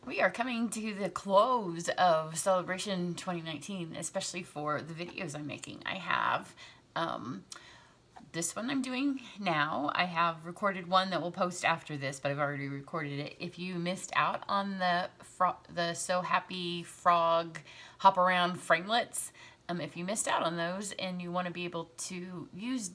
We are coming to the close of Celebration 2019, especially for the videos I'm making. I have this one I'm doing now. I have recorded one that will post after this, but I've already recorded it. If you missed out on the So Happy Frog Hop Around framelits, if you missed out on those and you want to be able to use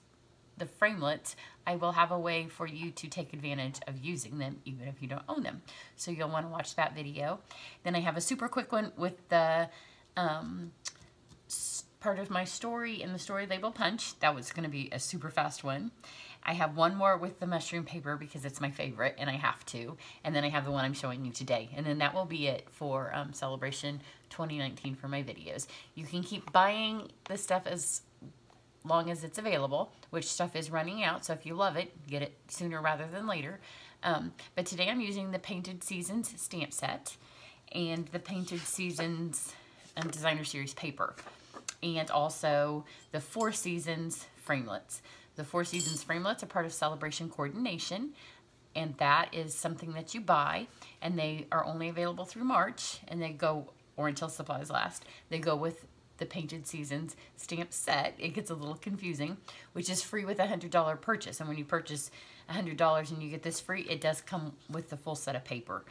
the framelits, I will have a way for you to take advantage of using them even if you don't own them. So you'll want to watch that video. Then I have a super quick one with the part of my story in the story label punch. That was going to be a super fast one. I have one more with the mushroom paper because it's my favorite and I have to. And then I have the one I'm showing you today. And then that will be it for Celebration 2019 for my videos. You can keep buying this stuff as long as it's available, which stuff is running out, so if you love it, get it sooner rather than later. But today I'm using the Painted Seasons stamp set and the Painted Seasons Designer Series paper, and also the Four Seasons framelits. The Four Seasons framelits are part of Celebration Coordination, and that is something that you buy, and they are only available through March, and they go, or until supplies last, they go with the Painted Seasons stamp set. It gets a little confusing, which is free with a $100 purchase. And when you purchase $100 and you get this free, it does come with the full set of paper.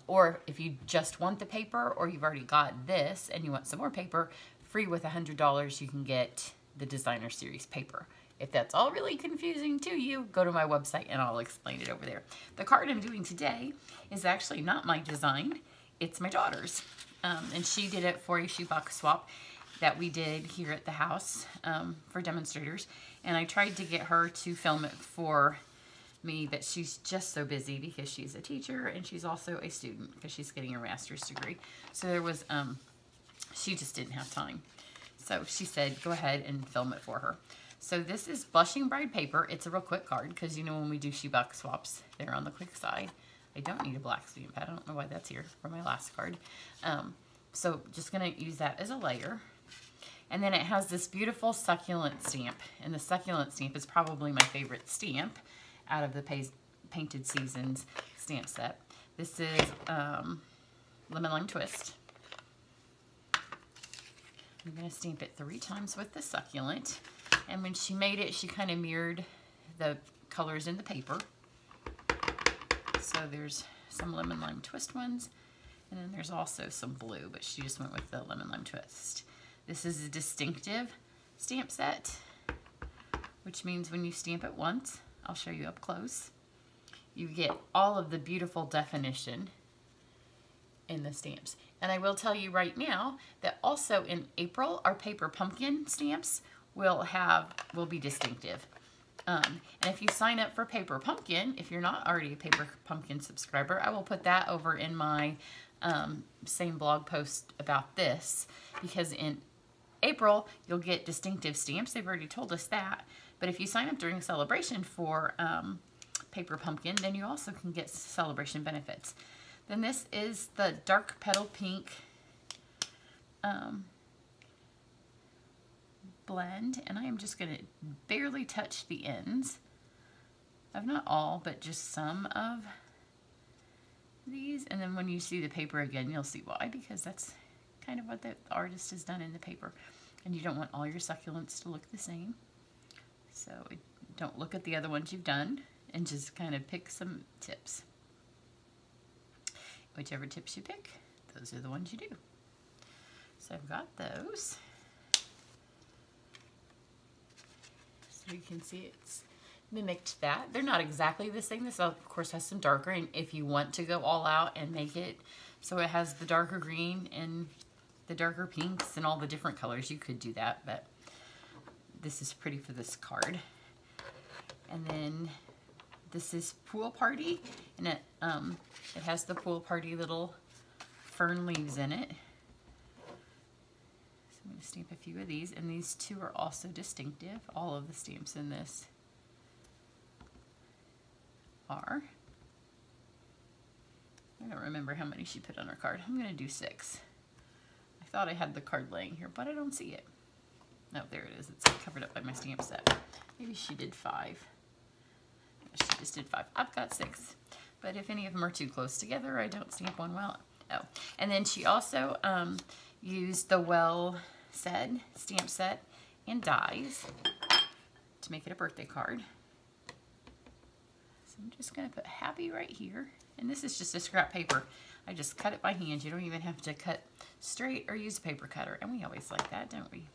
Or if you just want the paper, or you've already got this and you want some more paper, free with $100, you can get the Designer Series paper. If that's all really confusing to you, go to my website and I'll explain it over there. The card I'm doing today is actually not my design, it's my daughter's. And she did it for a shoebox swap that we did here at the house for demonstrators, and I tried to get her to film it for me, but she's just so busy because she's a teacher and she's also a student because she's getting a master's degree. So there was, she just didn't have time. So she said, go ahead and film it for her. So this is Blushing Bride paper. It's a real quick card because you know when we do shoebox swaps, they're on the quick side. I don't need a black stamp pad. I don't know why that's here for my last card. So just going to use that as a layer. And then it has this beautiful Succulent stamp. And the Succulent stamp is probably my favorite stamp out of the Painted Seasons stamp set. This is Lemon Lime Twist. I'm going to stamp it 3 times with the Succulent. And when she made it, she kind of mirrored the colors in the paper. So there's some Lemon Lime Twist ones. And then there's also some blue, but she just went with the Lemon Lime Twist. This is a distinctive stamp set, which means when you stamp it once, I'll show you up close, you get all of the beautiful definition in the stamps. And I will tell you right now that also in April, our paper pumpkin stamps will be distinctive. And if you sign up for Paper Pumpkin, if you're not already a Paper Pumpkin subscriber, I will put that over in my same blog post about this, because in April, you'll get distinctive stamps. They've already told us that. But if you sign up during Celebration for Paper Pumpkin, then you also can get Celebration benefits. Then this is the Dark Petal Pink blend. And I am just going to barely touch the ends of not all, but just some of these. And then when you see the paper again, you'll see why, because that's kind of what the artist has done in the paper. And you don't want all your succulents to look the same. So don't look at the other ones you've done and just kind of pick some tips. Whichever tips you pick, those are the ones you do. So I've got those. So you can see it's mimicked that. They're not exactly the same. This of course has some darker, and if you want to go all out and make it so it has the darker green and the darker pinks and all the different colors, you could do that, but this is pretty for this card. And then this is Pool Party, and it has the Pool Party little fern leaves in it. So I'm going to stamp a few of these, and these two are also distinctive. All of the stamps in this are. I don't remember how many she put on her card. I'm going to do 6. I thought I had the card laying here, but I don't see it. No, there it is. It's covered up by my stamp set. Maybe she did 5. She just did 5. I've got 6. But if any of them are too close together, I don't stamp one well. Oh, and then she also used the Well Said stamp set and dies to make it a birthday card. So I'm just going to put happy right here. And this is just a scrap paper. I just cut it by hand. You don't even have to cut straight or use a paper cutter. And we always like that, don't we?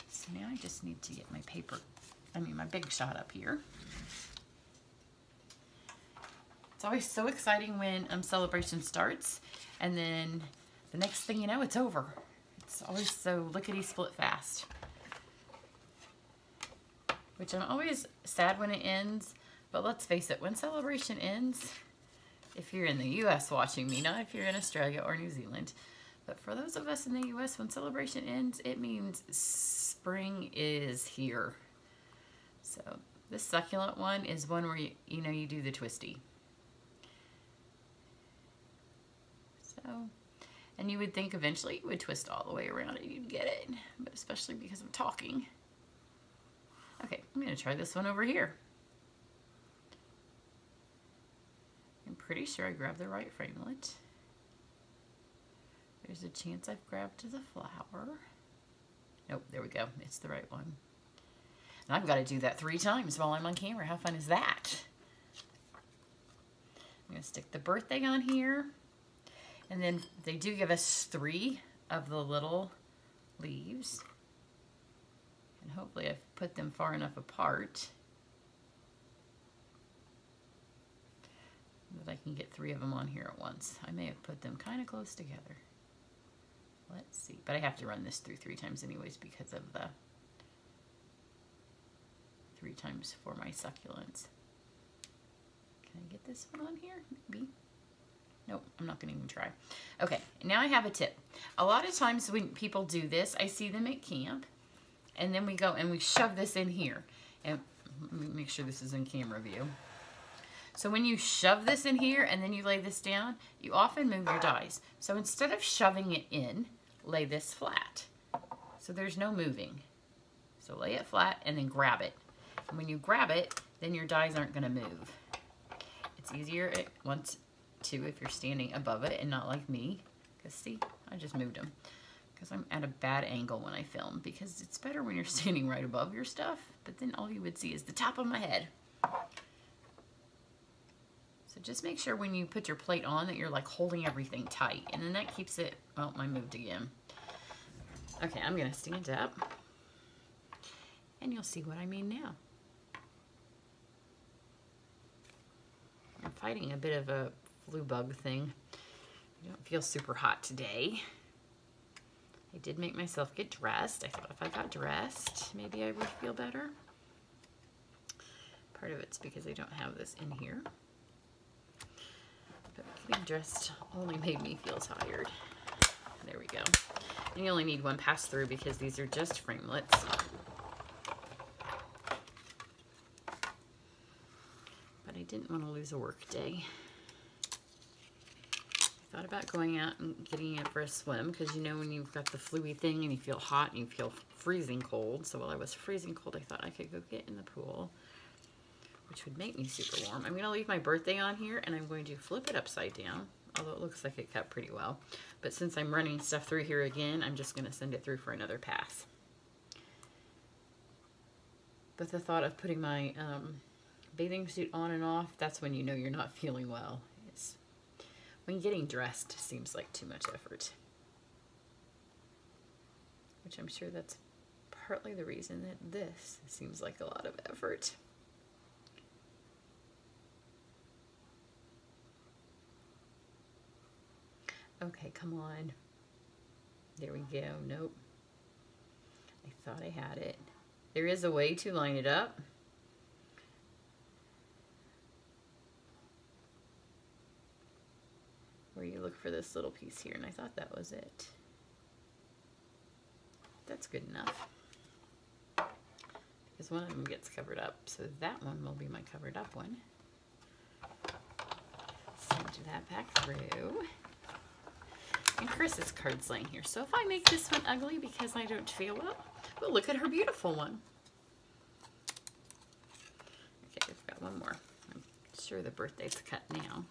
So now I just need to get my paper, my big shot up here. It's always so exciting when Celebration starts, and then the next thing you know, it's over. It's always so lickety-split fast. Which I'm always sad when it ends, but let's face it, when Celebration ends, if you're in the U.S. watching me, not if you're in Australia or New Zealand, but for those of us in the U.S., when Celebration ends, it means spring is here. So this Succulent one is one where you do the twisty. And you would think eventually you would twist all the way around and you'd get it, but especially because I'm talking. Okay, I'm going to try this one over here. I'm pretty sure I grabbed the right framelit. There's a chance I've grabbed the flower. Nope, there we go. It's the right one. And I've got to do that 3 times while I'm on camera. How fun is that? I'm going to stick the birthday on here. And then they do give us 3 of the little leaves. And hopefully I've put them far enough apart that I can get 3 of them on here at once. I may have put them kind of close together. Let's see. But I have to run this through 3 times anyways because of the 3 times for my succulents. Can I get this one on here? Maybe. Nope, I'm not going to even try. Okay, now I have a tip. A lot of times when people do this, I see them at camp, and then we go and we shove this in here. And let me make sure this is in camera view. So when you shove this in here and then you lay this down, you often move your dies. So instead of shoving it in, lay this flat. So there's no moving. So lay it flat and then grab it. And when you grab it, then your dies aren't going to move. It's easier if you're standing above it and not like me. Because see, I just moved them. Because I'm at a bad angle when I film. Because it's better when you're standing right above your stuff. But then all you would see is the top of my head. So just make sure when you put your plate on that you're like holding everything tight. And then that keeps it, oh, I moved again. Okay, I'm going to stand up. And you'll see what I mean now. I'm fighting a bit of a flu bug thing. I don't feel super hot today. I did make myself get dressed. I thought if I got dressed, maybe I would feel better. Part of it's because I don't have this in here. But getting dressed only made me feel tired. There we go. And you only need 1 pass through because these are just framelits. But I didn't want to lose a work day. I thought about going out and getting it for a swim because you know when you've got the flu-y thing and you feel hot and you feel freezing cold. So while I was freezing cold, I thought I could go get in the pool, which would make me super warm. I'm going to leave my birthday on here and I'm going to flip it upside down, although it looks like it cut pretty well. But since I'm running stuff through here again, I'm just going to send it through for another pass. But the thought of putting my bathing suit on and off, that's when you know you're not feeling well. It's when getting dressed seems like too much effort. Which I'm sure that's partly the reason that this seems like a lot of effort. Okay, come on. There we go. Nope. I thought I had it. There is a way to line it up. Where you look for this little piece here, and I thought that was it. That's good enough. Because one of them gets covered up, so that one will be my covered up one. Send that back through. And Chris's card's laying here. So if I make this one ugly because I don't feel well, well, look at her beautiful one. Okay, we've got one more. I'm sure the birthday's cut now.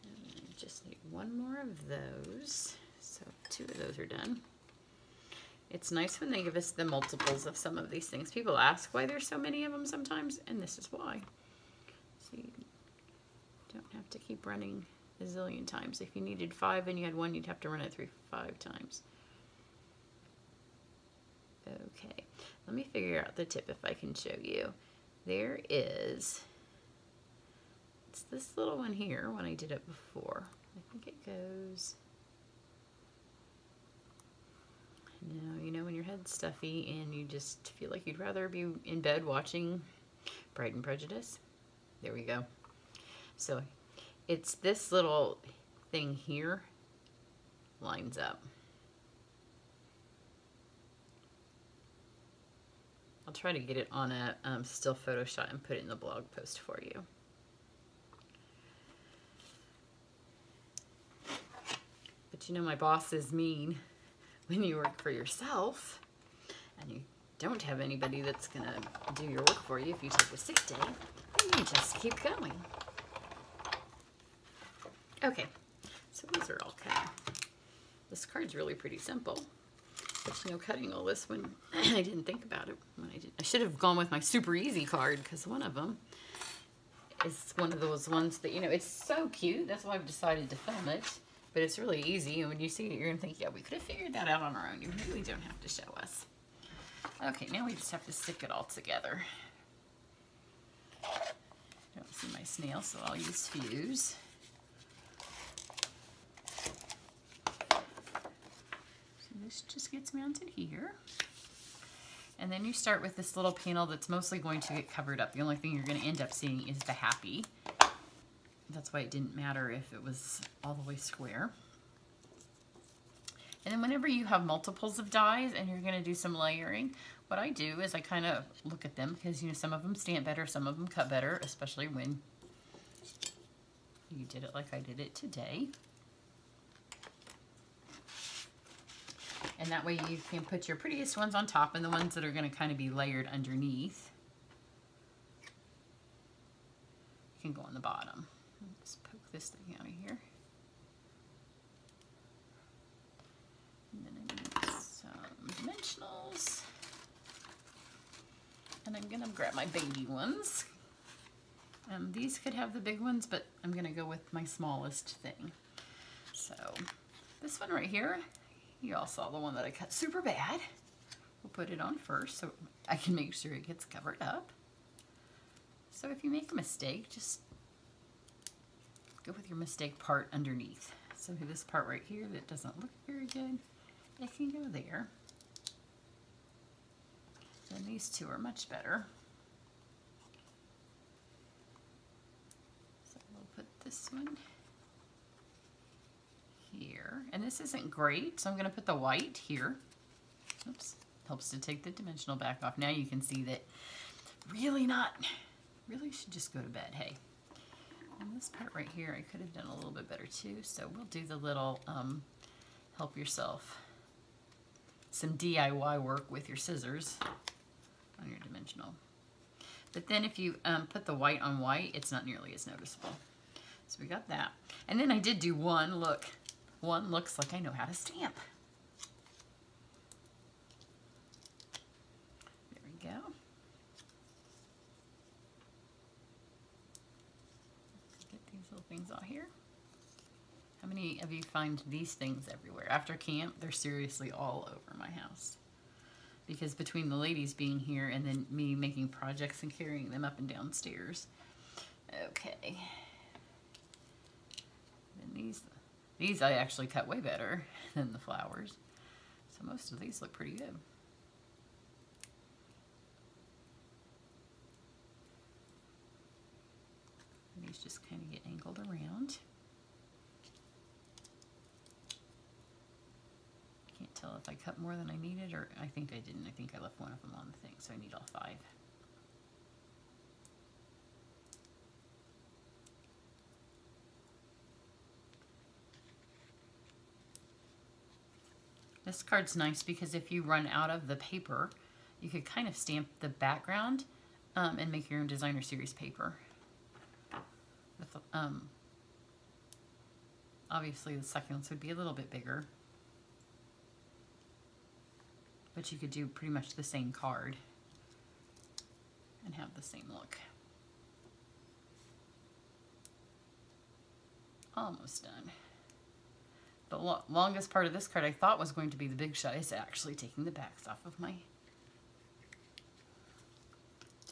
And I just need one more of those. So 2 of those are done. It's nice when they give us the multiples of some of these things. People ask why there's so many of them sometimes, and this is why. So you don't have to keep running a zillion times. If you needed 5 and you had 1, you'd have to run it 5 times. Okay, let me figure out the tip if I can show you. There is, it's this little one here when I did it before. I think it goes, now, you know when your head's stuffy and you just feel like you'd rather be in bed watching Pride and Prejudice? There we go. So it's this little thing here lines up. I'll try to get it on a still photo shot and put it in the blog post for you. But you know my boss is mean. When you work for yourself and you don't have anybody that's going to do your work for you if you take a sick day, then you just keep going. Okay, so these are all cut. This card's really pretty simple. But you know, cutting all this when I didn't think about it. I should have gone with my super easy card because one of them is one of those ones that, you know, it's so cute. That's why I've decided to film it. But it's really easy, and when you see it, you're going to think, yeah, we could have figured that out on our own. You really don't have to show us. Okay, now we just have to stick it all together. Don't see my snail, so I'll use Fuse. So this just gets mounted here. And then you start with this little panel that's mostly going to get covered up. The only thing you're going to end up seeing is the happy. That's why it didn't matter if it was all the way square. And then whenever you have multiples of dies and you're going to do some layering, what I do is I kind of look at them because, you know, some of them stamp better, some of them cut better, especially when you did it like I did it today. And that way you can put your prettiest ones on top and the ones that are going to kind of be layered underneath can go on the bottom. Just poke this thing out of here. And then I need some dimensionals. And I'm going to grab my baby ones. These could have the big ones, but I'm going to go with my smallest thing. So this one right here, you all saw the one that I cut super bad. We'll put it on first so I can make sure it gets covered up. So if you make a mistake, just go with your mistake part underneath. So this part right here that doesn't look very good, it can go there. And these two are much better. So we'll put this one here. And this isn't great, so I'm going to put the white here. Oops. Helps to take the dimensional back off. Now you can see that really should just go to bed, hey. And this part right here I could have done a little bit better too, so we'll do the little help yourself. Some DIY work with your scissors on your dimensional. But then if you put the white on white, it's not nearly as noticeable. So we got that. And then I did do one, look. One looks like I know how to stamp. There we go. Get these little things out here. How many of you find these things everywhere? After camp, they're seriously all over my house. Because between the ladies being here and then me making projects and carrying them up and down stairs. Okay. And these I actually cut way better than the flowers. So most of these look pretty good. These just kind of get angled around. Can't tell if I cut more than I needed, or I think I didn't. I think I left one of them on the thing, so I need all 5. This card's nice because if you run out of the paper, you could kind of stamp the background and make your own designer series paper. Obviously the succulents would be a little bit bigger, but you could do pretty much the same card and have the same look. Almost done. The longest part of this card I thought was going to be the big shot is actually taking the backs off of my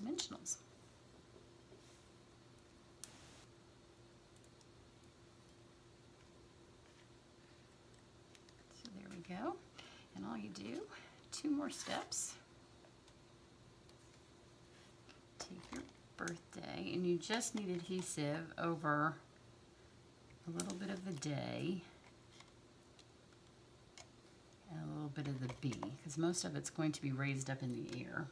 dimensionals. So there we go. And all you do, 2 more steps. Take your birthday, and you just need adhesive over a little bit of the day and a little bit of the B, because most of it's going to be raised up in the air.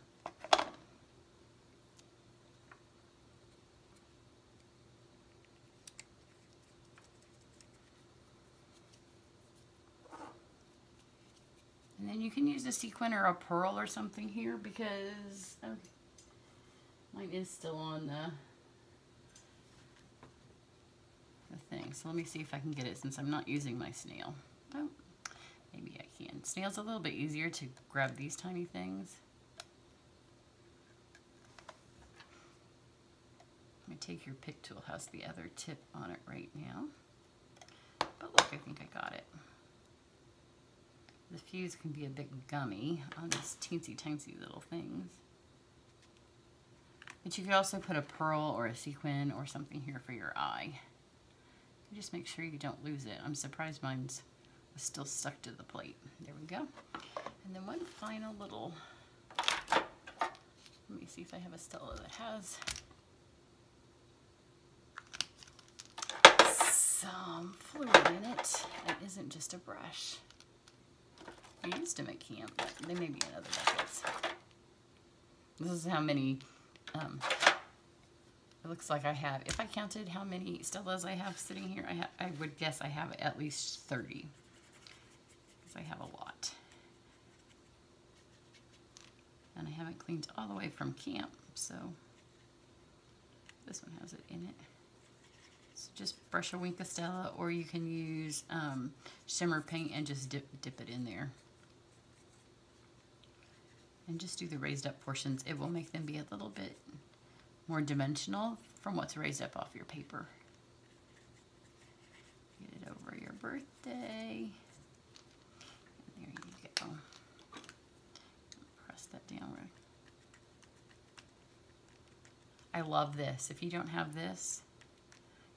And then you can use a sequin or a pearl or something here, because mine is still on the thing. So let me see if I can get it since I'm not using my snail. Oh, maybe I can. Snail's a little bit easier to grab these tiny things. Let me take your pick tool. Has the other tip on it right now. But look, I think I got it. The fuse can be a bit gummy on these teensy tiny little things. But you could also put a pearl or a sequin or something here for your eye. Just make sure you don't lose it. I'm surprised mine's was still stuck to the plate. There we go. And then one final little, let me see if I have a Stella that has some fluid in it. It isn't just a brush. I used them at camp, but they may be in other buckets. This is how many, it looks like I have, if I counted how many Stellas I have sitting here, I would guess I have at least 30. Because I have a lot. And I haven't cleaned all the way from camp, so this one has it in it. So just brush a wink of Stella, or you can use shimmer paint and just dip it in there. And just do the raised up portions. It will make them be a little bit more dimensional from what's raised up off your paper. Get it over your birthday. And there you go. Press that down. I love this. If you don't have this,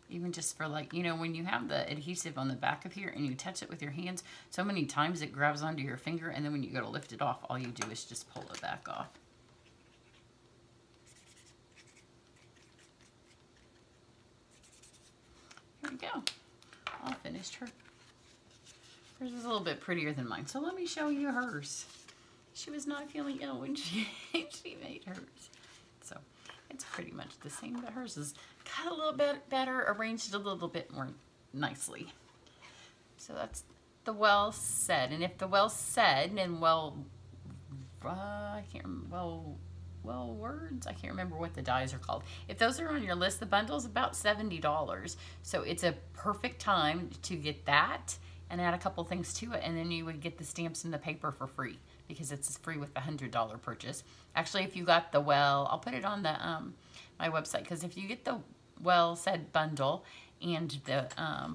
even just for like, you know, when you have the adhesive on the back of here and you touch it with your hands, so many times it grabs onto your finger, and then when you go to lift it off, all you do is just pull it back off. Here we go. All finished. Hers is a little bit prettier than mine. So let me show you hers. She was not feeling ill when she made hers. So it's pretty much the same, but hers is got a little bit better, arranged a little bit more nicely. So that's the well said. And if the well said and well words, I can't remember what the dies are called. If those are on your list, the bundle's about $70. So it's a perfect time to get that and add a couple things to it, and then you would get the stamps and the paper for free, because it's free with the $100 purchase. Actually, if you got the well, I'll put it on the my website, because if you get the well said bundle and the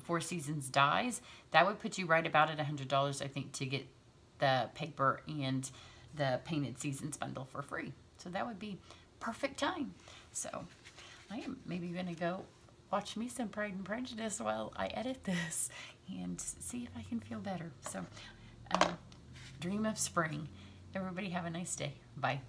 4 Seasons dies, that would put you right about at $100, I think, to get the paper and the Painted Seasons bundle for free. So that would be perfect time. So I am maybe going to go watch me some Pride and Prejudice while I edit this and see if I can feel better. So dream of spring. Everybody have a nice day. Bye.